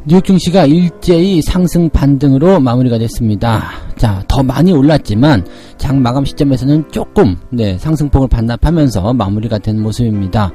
뉴욕 증시가 일제히 상승 반등으로 마무리가 됐습니다. 자, 더 많이 올랐지만 장 마감 시점에서는 조금 상승폭을 반납하면서 마무리가 된 모습입니다.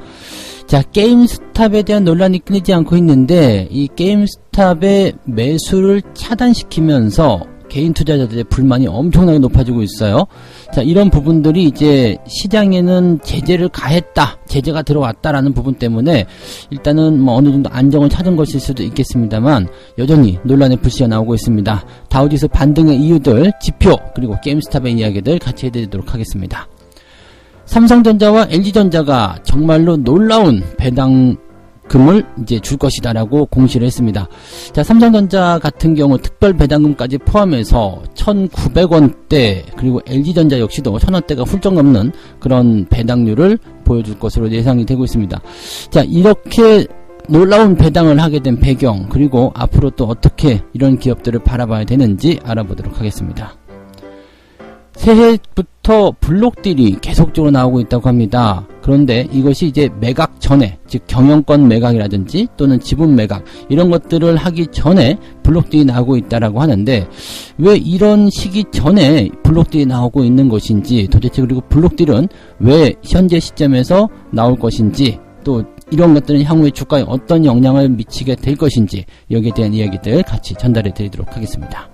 자, 게임스탑에 대한 논란이 끊이지 않고 있는데 이 게임스탑의 매수를 차단시키면서 개인 투자자들의 불만이 엄청나게 높아지고 있어요. 자, 이런 부분들이 이제 시장에는 제재를 가했다, 제재가 들어왔다라는 부분 때문에 일단은 뭐 어느 정도 안정을 찾은 것일 수도 있겠습니다만 여전히 논란의 불씨가 나오고 있습니다. 다우지수 반등의 이유들, 지표, 그리고 게임스탑의 이야기들 같이 해드리도록 하겠습니다. 삼성전자와 LG전자가 정말로 놀라운 배당금을 이제 줄 것이다라고 공시를 했습니다. 자, 삼성전자 같은 경우 특별 배당금까지 포함해서 1,900원대, 그리고 LG전자 역시도 1,000원대가 훌쩍 넘는 그런 배당률을 보여줄 것으로 예상이 되고 있습니다. 자, 이렇게 놀라운 배당을 하게 된 배경, 그리고 앞으로 또 어떻게 이런 기업들을 바라봐야 되는지 알아보도록 하겠습니다. 새해부터 블록딜이 계속적으로 나오고 있다고 합니다. 그런데 이것이 이제 매각 전에, 즉 경영권 매각이라든지 또는 지분 매각 이런 것들을 하기 전에 블록딜이 나오고 있다라고 하는데 왜 이런 시기 전에 블록딜이 나오고 있는 것인지, 도대체 그리고 블록딜은 왜 현재 시점에서 나올 것인지, 또 이런 것들은 향후에 주가에 어떤 영향을 미치게 될 것인지, 여기에 대한 이야기들 같이 전달해 드리도록 하겠습니다.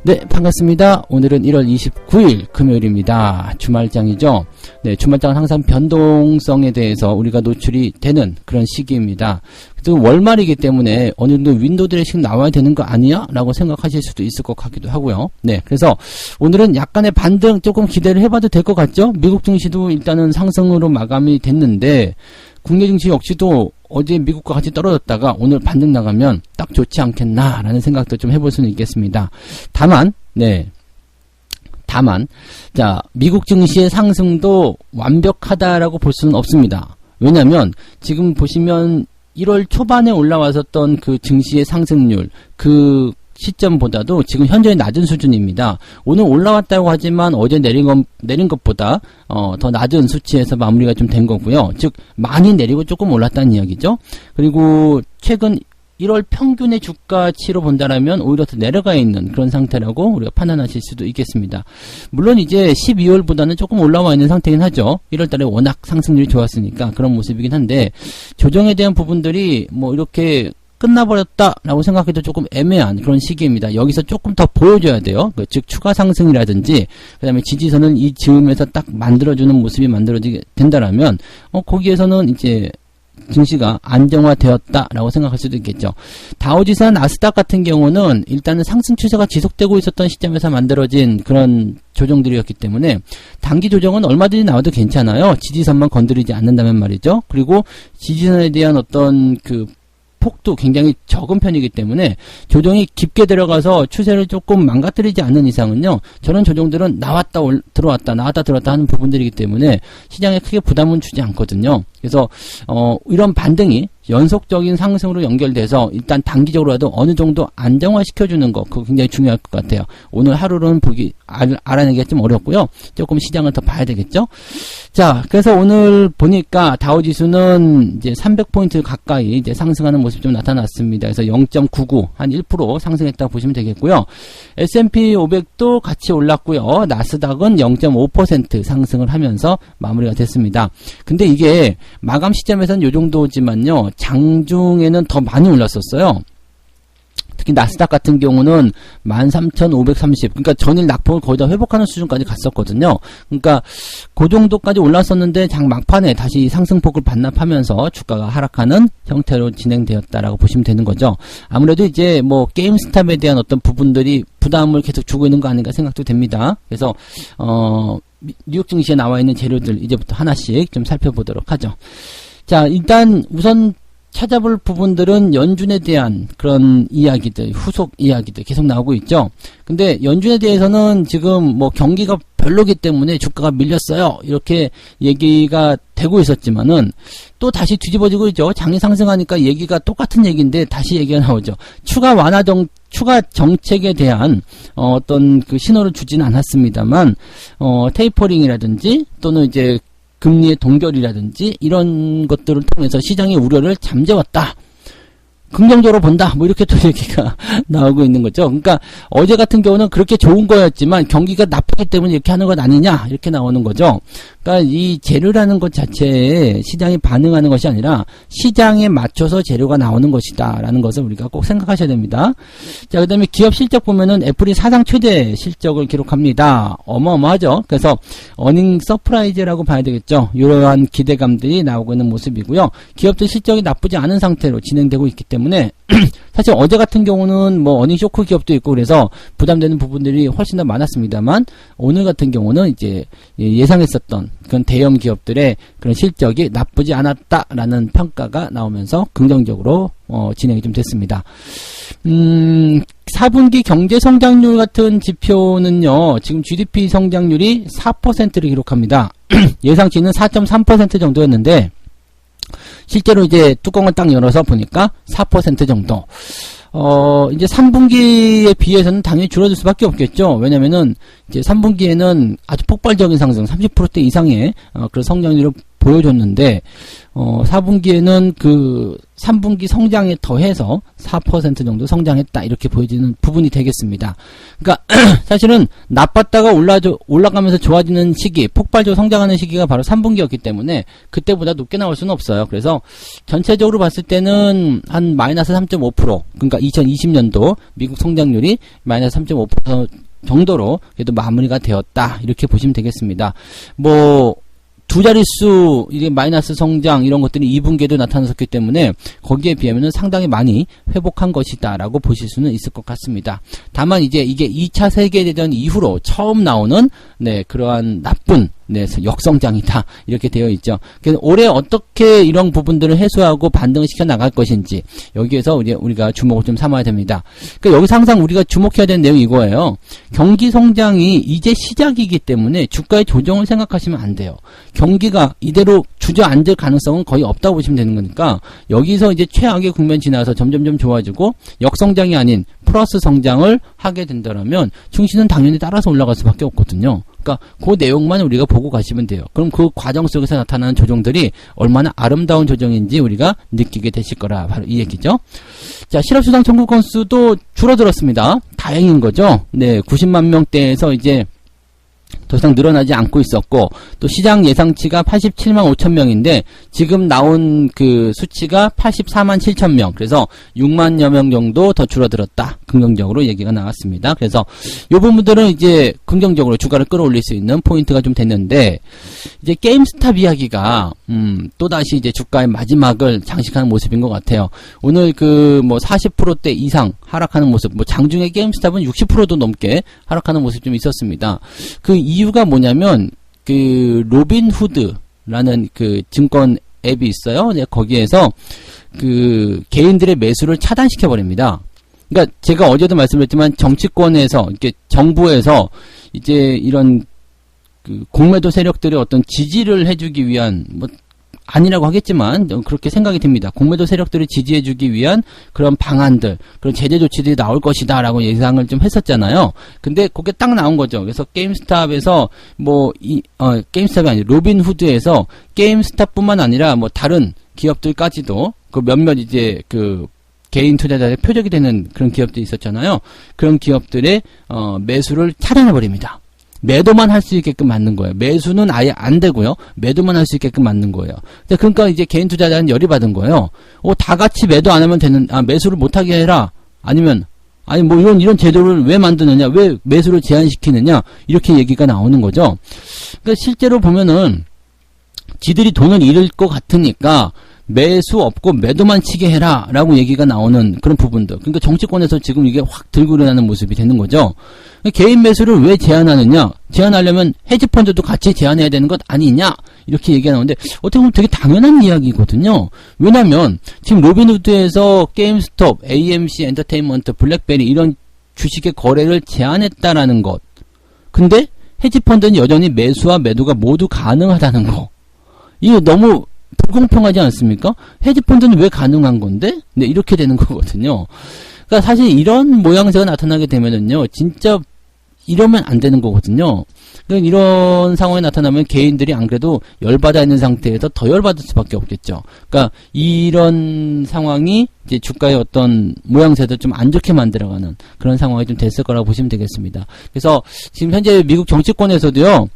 네, 반갑습니다. 오늘은 1월 29일 금요일입니다. 주말장이죠. 네, 주말장은 항상 변동성에 대해서 우리가 노출이 되는 그런 시기입니다. 그래서 월말이기 때문에 어느 정도 윈도우 드레싱 나와야 되는 거 아니야? 라고 생각하실 수도 있을 것 같기도 하고요. 네, 그래서 오늘은 약간의 반등 조금 기대를 해봐도 될 것 같죠? 미국 증시도 일단은 상승으로 마감이 됐는데 국내 증시 역시도 어제 미국과 같이 떨어졌다가 오늘 반등 나가면 딱 좋지 않겠나라는 생각도 좀 해볼 수는 있겠습니다. 다만, 자, 미국 증시의 상승도 완벽하다라고 볼 수는 없습니다. 왜냐면 지금 보시면 1월 초반에 올라왔었던 그 증시의 상승률, 그 시점보다도 지금 현저히 낮은 수준입니다. 오늘 올라왔다고 하지만 어제 내린 것보다 더 낮은 수치에서 마무리가 좀 된 거고요. 즉 많이 내리고 조금 올랐다는 이야기죠. 그리고 최근 1월 평균의 주가치로 본다라면 오히려 더 내려가 있는 그런 상태라고 우리가 판단하실 수도 있겠습니다. 물론 이제 12월보다는 조금 올라와 있는 상태긴 하죠. 1월달에 워낙 상승률이 좋았으니까 그런 모습이긴 한데 조정에 대한 부분들이 뭐 이렇게 끝나버렸다라고 생각해도 조금 애매한 그런 시기입니다. 여기서 조금 더 보여줘야 돼요. 즉 추가 상승이라든지 그 다음에 지지선은 이 즈음에서 딱 만들어주는 모습이 만들어지게 된다라면 거기에서는 이제 증시가 안정화되었다라고 생각할 수도 있겠죠. 다우지수나 나스닥 같은 경우는 일단은 상승 추세가 지속되고 있었던 시점에서 만들어진 그런 조정들이었기 때문에 단기 조정은 얼마든지 나와도 괜찮아요. 지지선만 건드리지 않는다면 말이죠. 그리고 지지선에 대한 어떤 그 폭도 굉장히 적은 편이기 때문에 조정이 깊게 들어가서 추세를 조금 망가뜨리지 않는 이상은요, 저런 조정들은 나왔다 들어왔다 나왔다 들어왔다 하는 부분들이기 때문에 시장에 크게 부담은 주지 않거든요. 그래서 이런 반등이 연속적인 상승으로 연결돼서 일단 단기적으로라도 어느 정도 안정화시켜주는 거, 그거 굉장히 중요할 것 같아요. 오늘 하루는 알아내기가 좀 어렵고요. 조금 시장을 더 봐야 되겠죠. 자, 그래서 오늘 보니까 다우지수는 이제 300포인트 가까이 이제 상승하는 모습이 좀 나타났습니다. 그래서 0.99, 한 1% 상승했다고 보시면 되겠고요. S&P 500도 같이 올랐고요. 나스닥은 0.5% 상승을 하면서 마무리가 됐습니다. 근데 이게 마감 시점에서는 요 정도지만요, 장중에는 더 많이 올랐었어요. 특히 나스닥 같은 경우는 13,530, 그러니까 전일 낙폭을 거의 다 회복하는 수준까지 갔었거든요. 그러니까 그 정도까지 올랐었는데 장 막판에 다시 상승폭을 반납하면서 주가가 하락하는 형태로 진행되었다라고 보시면 되는 거죠. 아무래도 이제 뭐 게임스탑에 대한 어떤 부분들이 부담을 계속 주고 있는 거 아닌가 생각도 됩니다. 그래서 뉴욕 증시에 나와 있는 재료들 이제부터 하나씩 좀 살펴보도록 하죠. 자, 일단 우선 찾아볼 부분들은 연준에 대한 그런 이야기들, 후속 이야기들 계속 나오고 있죠. 근데 연준에 대해서는 지금 뭐 경기가 별로기 때문에 주가가 밀렸어요. 이렇게 얘기가 되고 있었지만은 또 다시 뒤집어지고 있죠. 장이 상승하니까 얘기가 똑같은 얘기인데 다시 얘기가 나오죠. 추가 정책에 대한 어떤 그 신호를 주지는 않았습니다만 테이퍼링이라든지 또는 이제 금리의 동결이라든지 이런 것들을 통해서 시장의 우려를 잠재웠다. 긍정적으로 본다. 뭐 이렇게 또 얘기가 나오고 있는 거죠. 그러니까 어제 같은 경우는 그렇게 좋은 거였지만 경기가 나쁘기 때문에 이렇게 하는 것 아니냐 이렇게 나오는 거죠. 그러니까 이 재료라는 것 자체에 시장이 반응하는 것이 아니라 시장에 맞춰서 재료가 나오는 것이다라는 것을 우리가 꼭 생각하셔야 됩니다. 자, 그다음에 기업 실적 보면은 애플이 사상 최대 실적을 기록합니다. 어마어마하죠. 그래서 어닝 서프라이즈라고 봐야 되겠죠. 이러한 기대감들이 나오고 있는 모습이고요. 기업들 실적이 나쁘지 않은 상태로 진행되고 있기 때문에 사실 어제 같은 경우는 뭐 어닝 쇼크 기업도 있고 그래서 부담되는 부분들이 훨씬 더 많았습니다만 오늘 같은 경우는 이제 예상했었던 그런 대형 기업들의 그런 실적이 나쁘지 않았다라는 평가가 나오면서 긍정적으로 진행이 좀 됐습니다. 4분기 경제 성장률 같은 지표는요. 지금 GDP 성장률이 4%를 기록합니다. 예상치는 4.3% 정도였는데 실제로 이제 뚜껑을 딱 열어서 보니까 4% 정도. 이제 3분기에 비해서는 당연히 줄어들 수밖에 없겠죠. 왜냐면은 이제 3분기에는 아주 폭발적인 상승, 30%대 이상의 그런 성장률을 보여줬는데 4분기에는 그 3분기 성장에 더해서 4% 정도 성장했다 이렇게 보여지는 부분이 되겠습니다. 그러니까 사실은 나빴다가 올라가면서 좋아지는 시기, 폭발적으로 성장하는 시기가 바로 3분기였기 때문에 그때보다 높게 나올 수는 없어요. 그래서 전체적으로 봤을 때는 한 마이너스 3.5%, 그러니까 2020년도 미국 성장률이 마이너스 3.5% 정도로 그래도 마무리가 되었다 이렇게 보시면 되겠습니다. 뭐 두 자릿수 이게 마이너스 성장 이런 것들이 2분기에도 나타났었기 때문에 거기에 비하면 상당히 많이 회복한 것이다라고 보실 수는 있을 것 같습니다. 다만 이제 이게 2차 세계대전 이후로 처음 나오는 그러한 나쁜 역성장이다 이렇게 되어 있죠. 그래서 올해 어떻게 이런 부분들을 해소하고 반등을 시켜 나갈 것인지 여기에서 우리가 주목을 좀 삼아야 됩니다. 그러니까 여기서 항상 우리가 주목해야 되는 내용이 이거예요. 경기 성장이 이제 시작이기 때문에 주가의 조정을 생각하시면 안 돼요. 경기가 이대로 주저앉을 가능성은 거의 없다고 보시면 되는 거니까 여기서 이제 최악의 국면 지나서 점점점 좋아지고 역성장이 아닌 플러스 성장을 하게 된다면 증시는 당연히 따라서 올라갈 수밖에 없거든요. 그러니까 그 내용만 우리가 보고 가시면 돼요. 그럼 그 과정 속에서 나타나는 조정들이 얼마나 아름다운 조정인지 우리가 느끼게 되실 거라 바로 이 얘기죠. 자, 실업수당 청구 건수도 줄어들었습니다. 다행인 거죠. 90만 명대에서 이제 더 이상 늘어나지 않고 있었고 또 시장 예상치가 87만 5천 명인데 지금 나온 그 수치가 84만 7천 명, 그래서 6만여 명 정도 더 줄어들었다. 긍정적으로 얘기가 나왔습니다. 그래서 이 부분들은 이제 긍정적으로 주가를 끌어올릴 수 있는 포인트가 좀 됐는데 이제 게임스탑 이야기가 또다시 이제 주가의 마지막을 장식하는 모습인 것 같아요. 오늘 그 뭐 40%대 이상 하락하는 모습, 뭐 장중에 게임스탑은 60%도 넘게 하락하는 모습 좀 있었습니다. 그 이유가 뭐냐면 그 로빈후드라는 그 증권 앱이 있어요. 거기에서 그 개인들의 매수를 차단시켜 버립니다. 그러니까 제가 어제도 말씀드렸지만 정치권에서 이렇게 정부에서 이제 이런 그 공매도 세력들의 어떤 지지를 해주기 위한 뭐 아니라고 하겠지만 그렇게 생각이 듭니다. 공매도 세력들을 지지해주기 위한 그런 방안들, 그런 제재 조치들이 나올 것이다라고 예상을 좀 했었잖아요. 근데 그게 딱 나온 거죠. 그래서 게임스탑에서 게임스탑이 아니라 로빈후드에서 게임스탑뿐만 아니라 뭐 다른 기업들까지도 그 몇몇 이제 그 개인 투자자의 표적이 되는 그런 기업들이 있었잖아요. 그런 기업들의 매수를 차단해버립니다. 매도만 할 수 있게끔 만든 거예요. 매수는 아예 안 되고요. 매도만 할 수 있게끔 만든 거예요. 그러니까 이제 개인 투자자는 열이 받은 거예요. 다 같이 매도 안 하면 매수를 못 하게 해라. 아니 뭐 이런 제도를 왜 만드느냐? 왜 매수를 제한시키느냐? 이렇게 얘기가 나오는 거죠. 그러니까 실제로 보면은 지들이 돈을 잃을 것 같으니까 매수 없고 매도만 치게 해라 라고 얘기가 나오는 그런 부분들. 그러니까 정치권에서 지금 이게 확 들고 일어나는 모습이 되는 거죠. 개인 매수를 왜 제한하느냐? 제한하려면 헤지펀드도 같이 제한해야 되는 것 아니냐? 이렇게 얘기가 나오는데 어떻게 보면 되게 당연한 이야기거든요. 왜냐면 지금 로빈후드에서 게임스톱, AMC 엔터테인먼트, 블랙베리 이런 주식의 거래를 제한했다라는 것. 근데 헤지펀드는 여전히 매수와 매도가 모두 가능하다는 거. 이거 너무 불공평하지 않습니까? 헤지펀드는 왜 가능한 건데? 네, 이렇게 되는 거거든요. 그러니까 사실 이런 모양새가 나타나게 되면은요, 진짜 이러면 안 되는 거거든요. 그러니까 이런 상황이 나타나면 개인들이 안 그래도 열받아 있는 상태에서 더 열받을 수밖에 없겠죠. 그러니까 이런 상황이 이제 주가의 어떤 모양새도 좀 안 좋게 만들어가는 그런 상황이 좀 됐을 거라고 보시면 되겠습니다. 그래서 지금 현재 미국 정치권에서도요,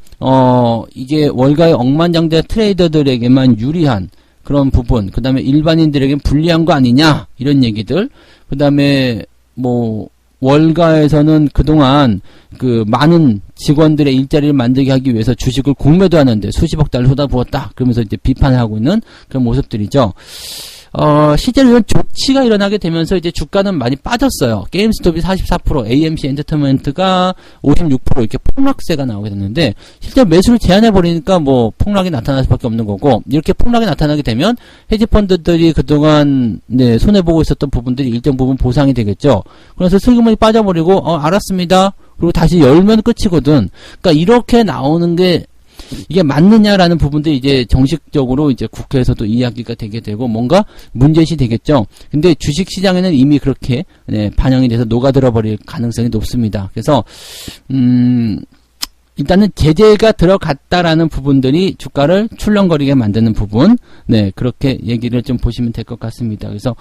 이게 월가의 억만장자 트레이더들에게만 유리한 그런 부분, 그 다음에 일반인들에게 불리한 거 아니냐, 이런 얘기들, 그 다음에 월가에서는 그동안 그 많은 직원들의 일자리를 만들게 하기 위해서 주식을 공매도 하는데 수십억 달러 쏟아부었다. 그러면서 이제 비판을 하고 있는 그런 모습들이죠. 실제로 이런 조치가 일어나게 되면서 이제 주가는 많이 빠졌어요. 게임스톱이 44%, AMC 엔터테인먼트가 56% 이렇게 폭락세가 나오게 됐는데, 실제 매수를 제한해버리니까 뭐 폭락이 나타날 수밖에 없는 거고, 이렇게 폭락이 나타나게 되면 헤지펀드들이 그동안 네, 손해보고 있었던 부분들이 일정 부분 보상이 되겠죠. 그래서 슬그머니 빠져버리고, 알았습니다. 그리고 다시 열면 끝이거든. 그러니까 이렇게 나오는 게 이게 맞느냐라는 부분들이 이제 정식적으로 이제 국회에서도 이야기가 되게 되고 뭔가 문제시 되겠죠. 근데 주식 시장에는 이미 그렇게 네, 반영이 돼서 녹아들어 버릴 가능성이 높습니다. 그래서 일단은 제재가 들어갔다라는 부분들이 주가를 출렁거리게 만드는 부분, 네, 그렇게 얘기를 좀 보시면 될 것 같습니다. 그래서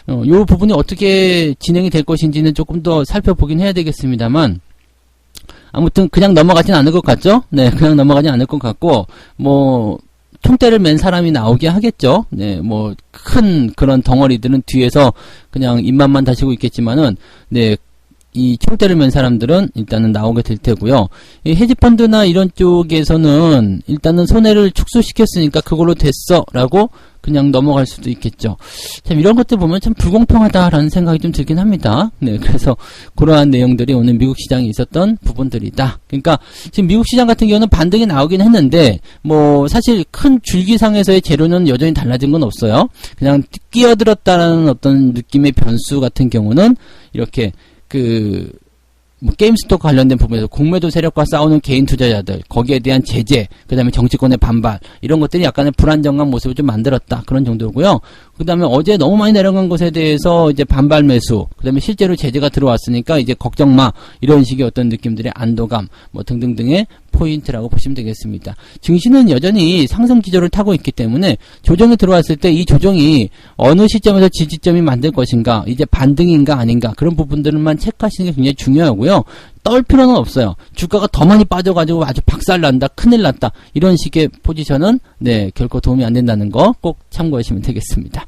요 부분이 어떻게 진행이 될 것인지는 조금 더 살펴보긴 해야 되겠습니다만, 아무튼 그냥 넘어가진 않을 것 같죠? 네, 그냥 넘어가진 않을 것 같고, 총대를 맨 사람이 나오게 하겠죠? 네, 큰 그런 덩어리들은 뒤에서 그냥 입만만 다시고 있겠지만은, 네, 이 총대를 맨 사람들은 일단은 나오게 될 테고요. 이 헤지펀드나 이런 쪽에서는 일단은 손해를 축소시켰으니까 그걸로 됐어 라고 그냥 넘어갈 수도 있겠죠. 참 이런 것들 보면 참 불공평하다라는 생각이 좀 들긴 합니다. 네, 그래서 그러한 내용들이 오늘 미국 시장에 있었던 부분들이다. 그러니까 지금 미국 시장 같은 경우는 반등이 나오긴 했는데 사실 큰 줄기상에서의 재료는 여전히 달라진 건 없어요. 그냥 끼어들었다라는 어떤 느낌의 변수 같은 경우는 이렇게 게임스톱 관련된 부분에서 공매도 세력과 싸우는 개인 투자자들, 거기에 대한 제재, 그 다음에 정치권의 반발, 이런 것들이 약간의 불안정한 모습을 좀 만들었다. 그런 정도고요. 그 다음에 어제 너무 많이 내려간 것에 대해서 이제 반발 매수, 그 다음에 실제로 제재가 들어왔으니까 이제 걱정 마. 이런 식의 어떤 느낌들의 안도감, 등등등의 포인트라고 보시면 되겠습니다. 증시는 여전히 상승 기조를 타고 있기 때문에 조정이 들어왔을 때 이 조정이 어느 시점에서 지지점이 만들 것인가, 이제 반등인가 아닌가, 그런 부분들만 체크하시는 게 굉장히 중요하고요. 떨 필요는 없어요. 주가가 더 많이 빠져가지고 아주 박살난다, 큰일 났다, 이런 식의 포지션은 네, 결코 도움이 안 된다는 거 꼭 참고하시면 되겠습니다.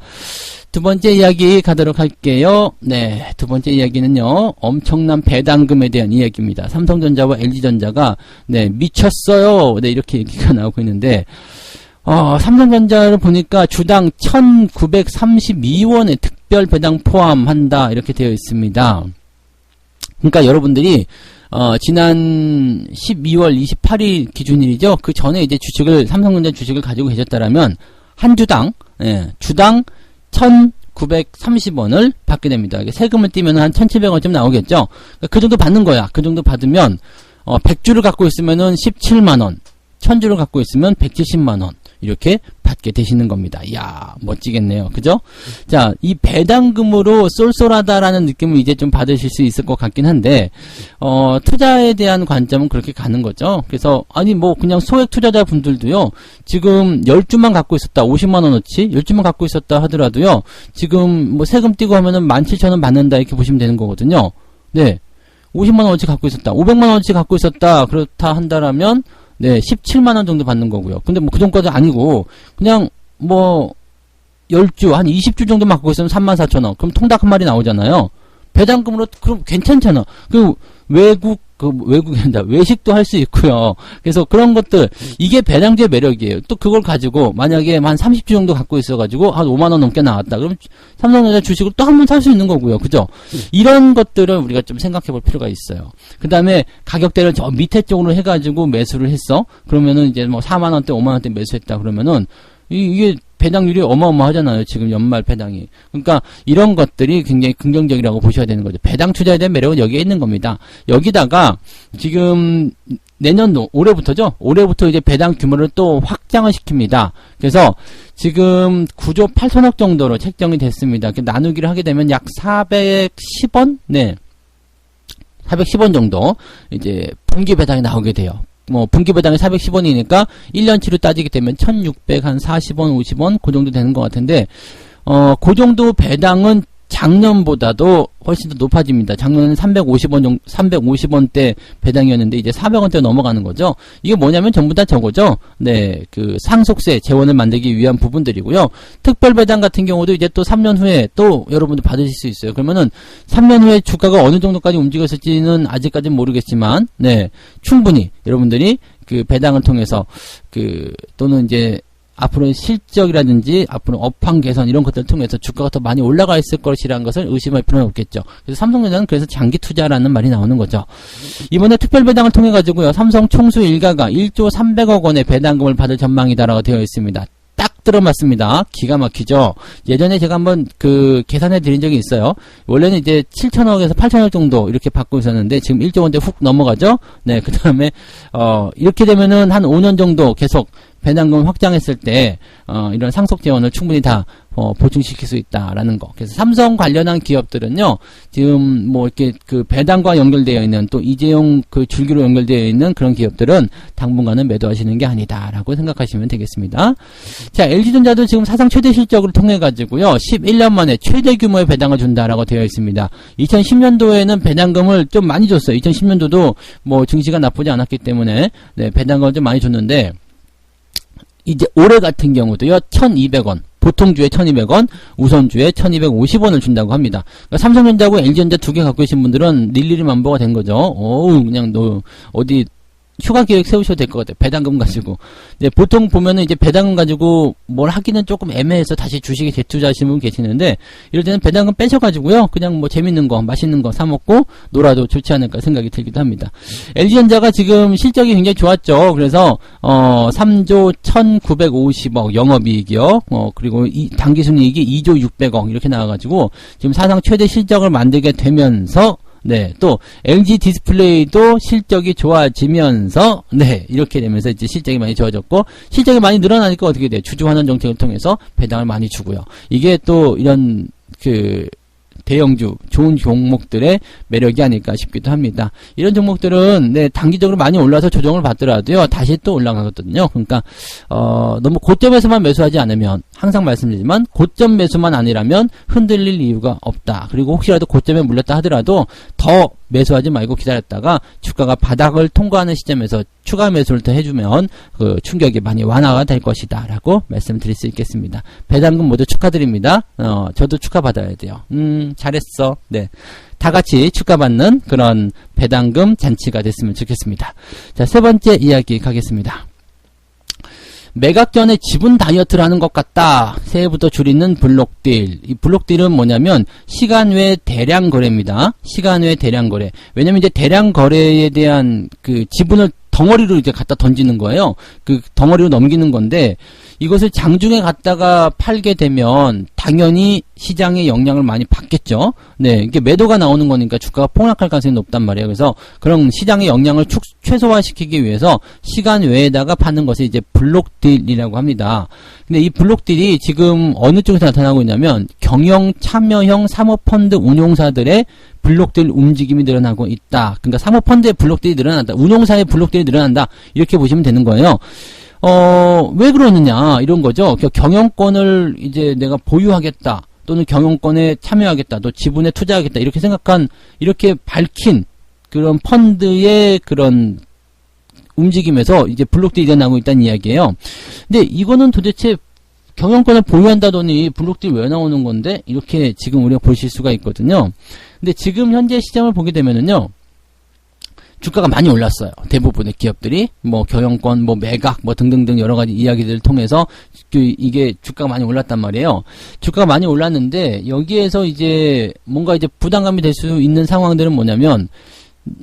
두 번째 이야기 가도록 할게요. 네, 두 번째 이야기는요, 엄청난 배당금에 대한 이야기입니다. 삼성전자와 LG전자가 네, 미쳤어요. 네, 이렇게 얘기가 나오고 있는데, 삼성전자를 보니까 주당 1932원의 특별 배당 포함한다, 이렇게 되어 있습니다. 그러니까 여러분들이 지난 12월 28일 기준일이죠. 그 전에 이제 삼성전자 주식을 가지고 계셨다라면 한 주당 주당 1,930원을 받게 됩니다. 세금을 떼면 한 1,700원쯤 나오겠죠. 그 정도 받는 거야. 그 정도 받으면 100주를 갖고 있으면은 17만원, 1000주를 갖고 있으면 170만원, 이렇게 받게 되시는 겁니다. 이야, 멋지겠네요. 그죠? 자, 이 배당금으로 쏠쏠하다라는 느낌을 이제 좀 받으실 수 있을 것 같긴 한데, 투자에 대한 관점은 그렇게 가는 거죠. 그래서, 그냥 소액 투자자 분들도요, 지금 10주만 갖고 있었다, 50만원어치, 10주만 갖고 있었다 하더라도요, 지금 세금 떼고 하면은 17,000원 받는다, 이렇게 보시면 되는 거거든요. 네. 50만원어치 갖고 있었다, 500만원어치 갖고 있었다, 그렇다 한다라면, 네, 17만원 정도 받는 거고요. 근데 그 정도까지 아니고, 그냥 10주, 한 20주 정도 갖고 있으면 34,000원. 그럼 통닭 한 마리 나오잖아요. 배당금으로, 그럼 괜찮잖아. 외식도 할 수 있고요. 그래서 그런 것들, 이게 배당주의 매력이에요. 또 그걸 가지고, 만약에 한 30주 정도 갖고 있어가지고, 한 5만원 넘게 나왔다. 그럼 삼성전자 주식을 또 한 번 살 수 있는 거고요. 그죠? 이런 것들을 우리가 좀 생각해 볼 필요가 있어요. 그 다음에 가격대를 저 밑에 쪽으로 해가지고 매수를 했어. 그러면은 이제 4만원대, 5만원대 매수했다. 그러면은, 이게 배당률이 어마어마하잖아요. 지금 연말 배당이. 그러니까 이런 것들이 굉장히 긍정적이라고 보셔야 되는 거죠. 배당 투자에 대한 매력은 여기에 있는 겁니다. 여기다가 지금 내년도, 올해부터죠? 올해부터 이제 배당 규모를 또 확장을 시킵니다. 그래서 지금 9조 8천억 정도로 책정이 됐습니다. 나누기를 하게 되면 약 410원? 네. 410원 정도, 이제, 분기 배당이 나오게 돼요. 분기 배당이 410원이니까, 1년치로 따지게 되면 1640원, 50원, 그 정도 되는 것 같은데, 그 정도 배당은 작년보다도 훨씬 더 높아집니다. 작년에는 350원대 배당이었는데 이제 400원대 넘어가는 거죠. 이게 뭐냐면 전부 다 저거죠. 네, 그 상속세 재원을 만들기 위한 부분들이고요. 특별 배당 같은 경우도 이제 또 3년 후에 또 여러분들 받으실 수 있어요. 그러면은 3년 후에 주가가 어느 정도까지 움직였을지는 아직까지는 모르겠지만, 네, 충분히 여러분들이 그 배당을 통해서 또는 이제 앞으로 실적이라든지 앞으로 업황 개선 이런 것들을 통해서 주가가 더 많이 올라가 있을 것이라는 것을 의심할 필요는 없겠죠. 그래서 삼성전자는 그래서 장기 투자라는 말이 나오는 거죠. 이번에 특별 배당을 통해 가지고요. 삼성 총수 일가가 1조 300억 원의 배당금을 받을 전망이다라고 되어 있습니다. 딱 들어맞습니다. 기가 막히죠. 예전에 제가 한번 계산해 드린 적이 있어요. 원래는 이제 7천억에서 8천억 정도 이렇게 받고 있었는데 지금 1조 원대 훅 넘어가죠. 네, 그 다음에 이렇게 되면은 한 5년 정도 계속 배당금 확장했을 때 이런 상속 재원을 충분히 다 보충시킬 수 있다라는 거. 그래서 삼성 관련한 기업들은요, 지금 뭐 이렇게 배당과 연결되어 있는 또 이재용 줄기로 연결되어 있는 그런 기업들은 당분간은 매도하시는 게 아니다라고 생각하시면 되겠습니다. 자, LG전자도 지금 사상 최대 실적을 통해 가지고요, 11년 만에 최대 규모의 배당을 준다라고 되어 있습니다. 2010년도에는 배당금을 좀 많이 줬어요. 2010년도도 뭐 증시가 나쁘지 않았기 때문에 네, 배당금을 좀 많이 줬는데. 이제 올해 같은 경우도요, 1,200원, 보통주에 1,200원, 우선주에 1,250원을 준다고 합니다. 그러니까 삼성전자하고 LG전자 두 개 갖고 계신 분들은 일일이 만보가 된 거죠. 그냥 어디 휴가 계획 세우셔도 될 것 같아요. 배당금 가지고. 네, 보통 보면은 이제 배당금 가지고 뭘 하기는 조금 애매해서 다시 주식에 재투자하시는 분 계시는데, 이럴 때는 배당금 빼셔가지고요, 그냥 뭐 재밌는 거, 맛있는 거 사먹고 놀아도 좋지 않을까 생각이 들기도 합니다. LG전자가 지금 실적이 굉장히 좋았죠. 그래서, 3조 1950억 영업이익이요. 그리고 당기순이익이 2조 600억 이렇게 나와가지고, 지금 사상 최대 실적을 만들게 되면서, 네, 또 LG 디스플레이도 실적이 좋아지면서 네, 이렇게 되면서 이제 실적이 많이 좋아졌고, 실적이 많이 늘어나니까 어떻게 돼요? 주주 환원 정책을 통해서 배당을 많이 주고요. 이게 또 이런 대형주, 좋은 종목들의 매력이 아닐까 싶기도 합니다. 이런 종목들은, 네, 단기적으로 많이 올라서 조정을 받더라도요, 다시 또 올라가거든요. 그러니까, 너무 고점에서만 매수하지 않으면, 항상 말씀드리지만, 고점 매수만 아니라면 흔들릴 이유가 없다. 그리고 혹시라도 고점에 물렸다 하더라도 더 매수하지 말고 기다렸다가 주가가 바닥을 통과하는 시점에서 추가 매수를 더 해주면 충격이 많이 완화가 될 것이다 라고 말씀드릴 수 있겠습니다. 배당금 모두 축하드립니다. 저도 축하받아야 돼요. 잘했어. 네, 다 같이 축하받는 그런 배당금 잔치가 됐으면 좋겠습니다. 자, 세 번째 이야기 가겠습니다. 매각 전에 지분 다이어트를 하는 것 같다. 새해부터 줄이는 블록딜. 이 블록딜은 뭐냐면 시간 외 대량 거래입니다. 시간 외 대량 거래. 왜냐면 이제 대량 거래에 대한 지분을 덩어리로 이제 갖다 던지는 거예요. 덩어리로 넘기는 건데, 이것을 장중에 갖다가 팔게 되면 당연히 시장의 영향을 많이 받겠죠. 네, 이게 매도가 나오는 거니까 주가가 폭락할 가능성이 높단 말이에요. 그래서 그런 시장의 영향을 최소화시키기 위해서 시간 외에다가 파는 것을 이제 블록딜이라고 합니다. 근데 이 블록딜이 지금 어느 쪽에서 나타나고 있냐면 경영 참여형 사모펀드 운용사들의 블록딜 움직임이 늘어나고 있다. 그러니까 사모펀드의 블록딜이 늘어난다. 운용사의 블록딜이 늘어난다. 이렇게 보시면 되는 거예요. 왜 그러느냐, 이런 거죠. 경영권을 이제 내가 보유하겠다, 또는 경영권에 참여하겠다, 또 지분에 투자하겠다, 이렇게 밝힌 그런 펀드의 그런 움직임에서 이제 블록딜이 일어나고 있다는 이야기예요. 근데 이거는 도대체 경영권을 보유한다더니 블록딜이 왜 나오는 건데? 이렇게 지금 우리가 보실 수가 있거든요. 근데 지금 현재 시장을 보게 되면은요, 주가가 많이 올랐어요. 대부분의 기업들이 경영권, 매각, 등등등 여러 가지 이야기들을 통해서 이게 주가가 많이 올랐단 말이에요. 주가가 많이 올랐는데 여기에서 이제 뭔가 이제 부담감이 될 수 있는 상황들은 뭐냐면,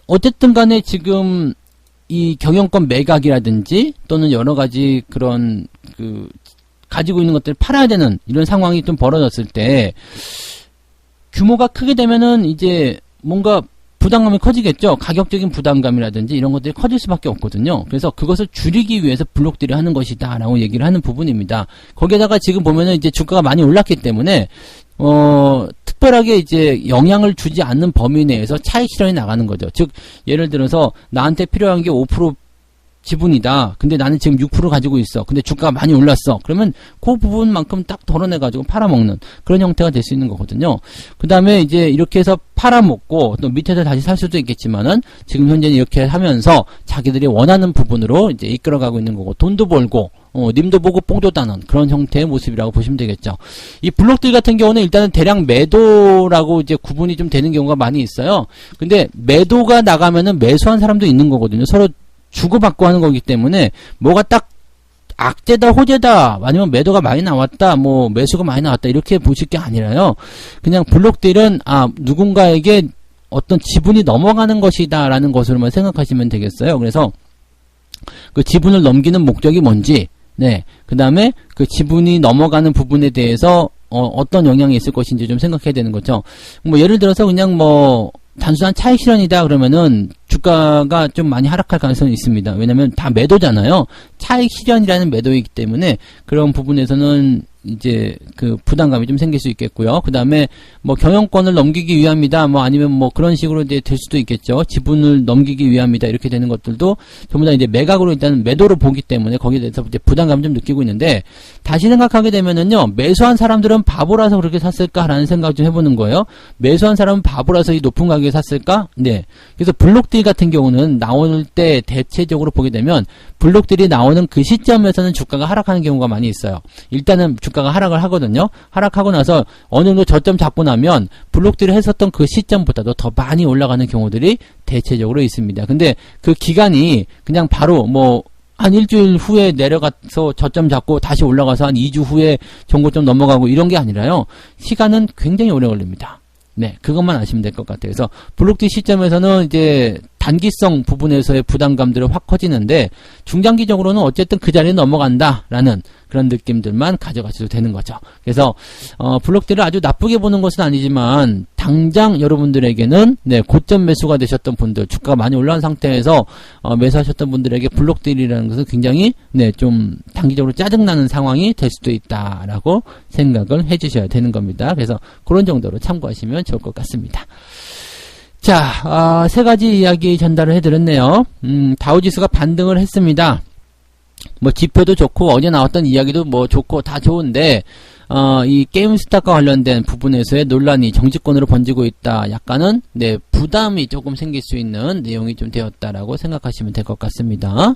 어쨌든 간에 지금 이 경영권 매각이라든지 또는 여러 가지 그런 가지고 있는 것들을 팔아야 되는 이런 상황이 좀 벌어졌을 때, 규모가 크게 되면은 이제 뭔가 부담감이 커지겠죠. 가격적인 부담감이라든지 이런 것들이 커질 수밖에 없거든요. 그래서 그것을 줄이기 위해서 블록딜을 하는 것이다 라고 얘기를 하는 부분입니다. 거기에다가 지금 보면은 이제 주가가 많이 올랐기 때문에 특별하게 이제 영향을 주지 않는 범위 내에서 차익 실현이 나가는 거죠. 즉 예를 들어서 나한테 필요한 게 5% 지분이다. 근데 나는 지금 6% 가지고 있어. 근데 주가가 많이 올랐어. 그러면 그 부분만큼 딱 덜어내가지고 팔아먹는 그런 형태가 될 수 있는 거거든요. 그 다음에 이제 이렇게 해서 팔아먹고 또 밑에서 다시 살 수도 있겠지만은 지금 현재는 이렇게 하면서 자기들이 원하는 부분으로 이제 이끌어가고 있는 거고 돈도 벌고 님도 보고 뽕도 따는 그런 형태의 모습이라고 보시면 되겠죠. 이 블록들 같은 경우는 일단은 대량 매도라고 이제 구분이 좀 되는 경우가 많이 있어요. 근데 매도가 나가면은 매수한 사람도 있는 거거든요. 서로 주고받고 하는 거기 때문에 뭐가 딱 악재다 호재다 아니면 매도가 많이 나왔다 뭐 매수가 많이 나왔다 이렇게 보실 게 아니라요. 그냥 블록딜은 누군가에게 어떤 지분이 넘어가는 것이다 라는 것으로만 생각하시면 되겠어요. 그래서 그 지분을 넘기는 목적이 뭔지 그 다음에 그 지분이 넘어가는 부분에 대해서 어떤 영향이 있을 것인지 좀 생각해야 되는 거죠. 뭐 예를 들어서 그냥 뭐 단순한 차익 실현이다 그러면은 주가가 좀 많이 하락할 가능성이 있습니다. 왜냐면 다 매도잖아요. 차익 실현이라는 매도이기 때문에 그런 부분에서는 이제 그 부담감이 좀 생길 수 있겠고요. 그 다음에 뭐 경영권을 넘기기 위함이다. 뭐 아니면 뭐 그런 식으로 이제 될 수도 있겠죠. 지분을 넘기기 위함이다. 이렇게 되는 것들도 전부 다 이제 매각으로 일단 매도로 보기 때문에 거기에 대해서 이제 부담감 좀 느끼고 있는데 다시 생각하게 되면은요. 매수한 사람들은 바보라서 그렇게 샀을까라는 생각 좀 해보는 거예요. 매수한 사람은 바보라서 이 높은 가격에 샀을까? 네. 그래서 블록딜 같은 경우는 나올 때 대체적으로 보게 되면 블록딜이 나오는 그 시점에서는 주가가 하락하는 경우가 많이 있어요. 일단은 주가가 하락을 하거든요. 하락하고 나서 어느 정도 저점 잡고 나면 블록딜을 했었던 그 시점보다도 더 많이 올라가는 경우들이 대체적으로 있습니다. 근데 그 기간이 그냥 바로 뭐 한 일주일 후에 내려가서 저점 잡고 다시 올라가서 한 2주 후에 정고점 넘어가고 이런 게 아니라요. 시간은 굉장히 오래 걸립니다. 네, 그것만 아시면 될 것 같아요. 그래서 블록딜 시점에서는 이제 단기성 부분에서의 부담감들이 확 커지는데 중장기적으로는 어쨌든 그 자리에 넘어간다라는 그런 느낌들만 가져가셔도 되는 거죠. 그래서 블록딜을 아주 나쁘게 보는 것은 아니지만 당장 여러분들에게는 고점 매수가 되셨던 분들, 주가가 많이 올라온 상태에서 매수하셨던 분들에게 블록딜이라는 것은 굉장히 좀 단기적으로 짜증나는 상황이 될 수도 있다라고 생각을 해주셔야 되는 겁니다. 그래서 그런 정도로 참고하시면 좋을 것 같습니다. 자, 세 가지 이야기 전달을 해드렸네요. 다우지수가 반등을 했습니다. 뭐 지표도 좋고 어제 나왔던 이야기도 뭐 좋고 다 좋은데 이 게임스탑과 관련된 부분에서의 논란이 정치권으로 번지고 있다. 약간은 부담이 조금 생길 수 있는 내용이 좀 되었다라고 생각하시면 될 것 같습니다.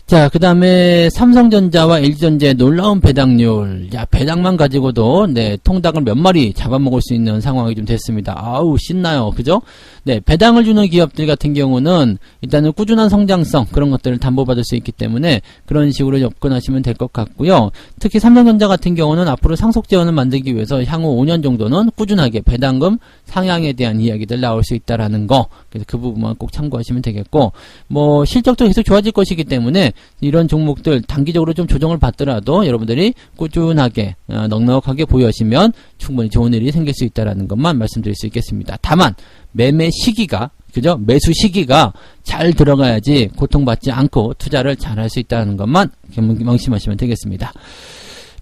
자, 그 다음에 삼성전자와 LG전자의 놀라운 배당률. 야, 배당만 가지고도, 통닭을 몇 마리 잡아먹을 수 있는 상황이 좀 됐습니다. 아우, 신나요. 그죠? 배당을 주는 기업들 같은 경우는 일단은 꾸준한 성장성, 그런 것들을 담보받을 수 있기 때문에 그런 식으로 접근하시면 될 것 같고요. 특히 삼성전자 같은 경우는 앞으로 상속 재원을 만들기 위해서 향후 5년 정도는 꾸준하게 배당금 상향에 대한 이야기들 나올 수 있다라는 거. 그래서 그 부분만 꼭 참고하시면 되겠고, 뭐, 실적도 계속 좋아질 것이기 때문에 이런 종목들 단기적으로 좀 조정을 받더라도 여러분들이 꾸준하게 넉넉하게 보유하시면 충분히 좋은 일이 생길 수 있다는 것만 말씀드릴 수 있겠습니다. 다만 매매 시기가 그죠? 매수 시기가 잘 들어가야지 고통받지 않고 투자를 잘 할 수 있다는 것만 명심하시면 되겠습니다.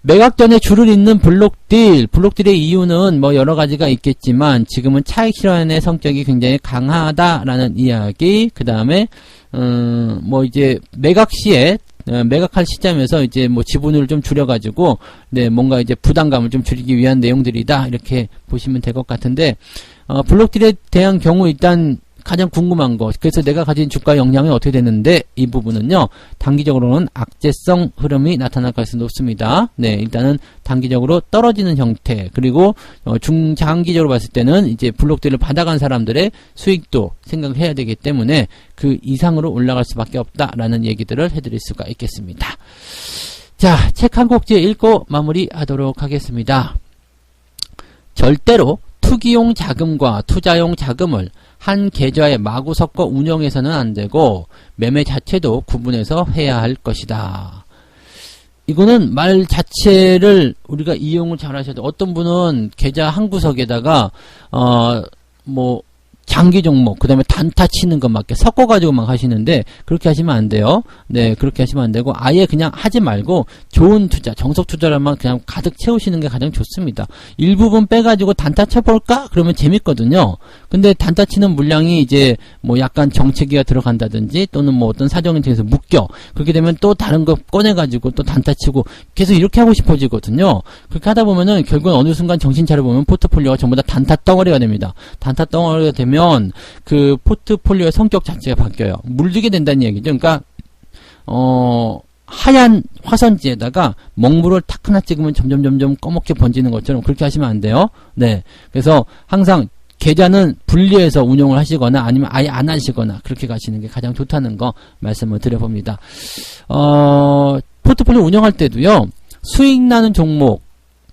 매각 전에 줄을 잇는 블록딜의 이유는 뭐 여러 가지가 있겠지만 지금은 차익 실현의 성격이 굉장히 강하다라는 이야기. 그 다음에 뭐 이제 매각 시에 매각할 시점에서 이제 뭐 지분을 좀 줄여가지고 뭔가 이제 부담감을 좀 줄이기 위한 내용들이다 이렇게 보시면 될 것 같은데 블록딜에 대한 경우 일단 가장 궁금한 거, 그래서 내가 가진 주가 영향이 어떻게 되는데 이 부분은요 단기적으로는 악재성 흐름이 나타날 가능성이 높습니다. 일단은 단기적으로 떨어지는 형태, 그리고 중장기적으로 봤을 때는 이제 블록딜을 받아간 사람들의 수익도 생각을 해야 되기 때문에 그 이상으로 올라갈 수밖에 없다라는 얘기들을 해드릴 수가 있겠습니다. 자, 책 한 꼭지 읽고 마무리하도록 하겠습니다. 절대로 투기용 자금과 투자용 자금을 한 계좌에 마구 섞어 운영해서는 안 되고 매매 자체도 구분해서 해야 할 것이다. 이거는 말 자체를 우리가 이용을 잘 하셔야 돼. 어떤 분은 계좌 한 구석에다가 뭐 장기 종목, 그 다음에 단타 치는 것 맞게 섞어가지고 막 하시는데, 그렇게 하시면 안 돼요. 네, 그렇게 하시면 안 되고, 아예 그냥 하지 말고, 좋은 투자, 정석 투자라만 그냥 가득 채우시는 게 가장 좋습니다. 일부분 빼가지고 단타 쳐볼까? 그러면 재밌거든요. 근데 단타 치는 물량이 이제, 뭐 약간 정체기가 들어간다든지, 또는 뭐 어떤 사정에 대해서 묶여. 그렇게 되면 또 다른 거 꺼내가지고 또 단타 치고, 계속 이렇게 하고 싶어지거든요. 그렇게 하다 보면은, 결국은 어느 순간 정신 차려보면 포트폴리오가 전부 다 단타 덩어리가 됩니다. 단타 덩어리가 되면, 그 포트폴리오의 성격 자체가 바뀌어요. 물들게 된다는 얘기죠. 그러니까 하얀 화선지에다가 먹물을 탁 하나 찍으면 점점 꺼멓게 번지는 것처럼 그렇게 하시면 안 돼요. 네. 그래서 항상 계좌는 분리해서 운용을 하시거나 아니면 아예 안 하시거나 그렇게 가시는 게 가장 좋다는 거 말씀을 드려봅니다. 포트폴리오 운영할 때도요. 수익 나는 종목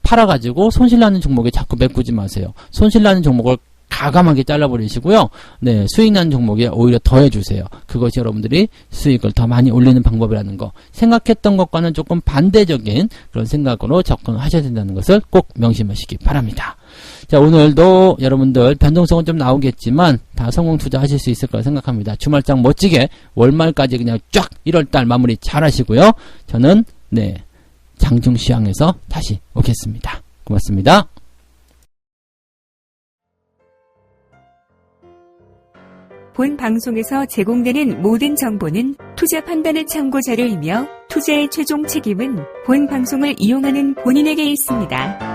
팔아가지고 손실 나는 종목에 자꾸 메꾸지 마세요. 손실 나는 종목을 가감하게 잘라버리시고요. 네, 수익 나는 종목에 오히려 더해주세요. 그것이 여러분들이 수익을 더 많이 올리는 방법이라는 거. 생각했던 것과는 조금 반대적인 그런 생각으로 접근하셔야 된다는 것을 꼭 명심하시기 바랍니다. 자, 오늘도 여러분들 변동성은 좀 나오겠지만 다 성공 투자하실 수 있을 거라 생각합니다. 주말장 멋지게 월말까지 그냥 쫙 1월달 마무리 잘 하시고요. 저는 네, 장중시황에서 다시 오겠습니다. 고맙습니다. 본 방송에서 제공되는 모든 정보는 투자 판단의 참고 자료이며 투자의 최종 책임은 본 방송을 이용하는 본인에게 있습니다.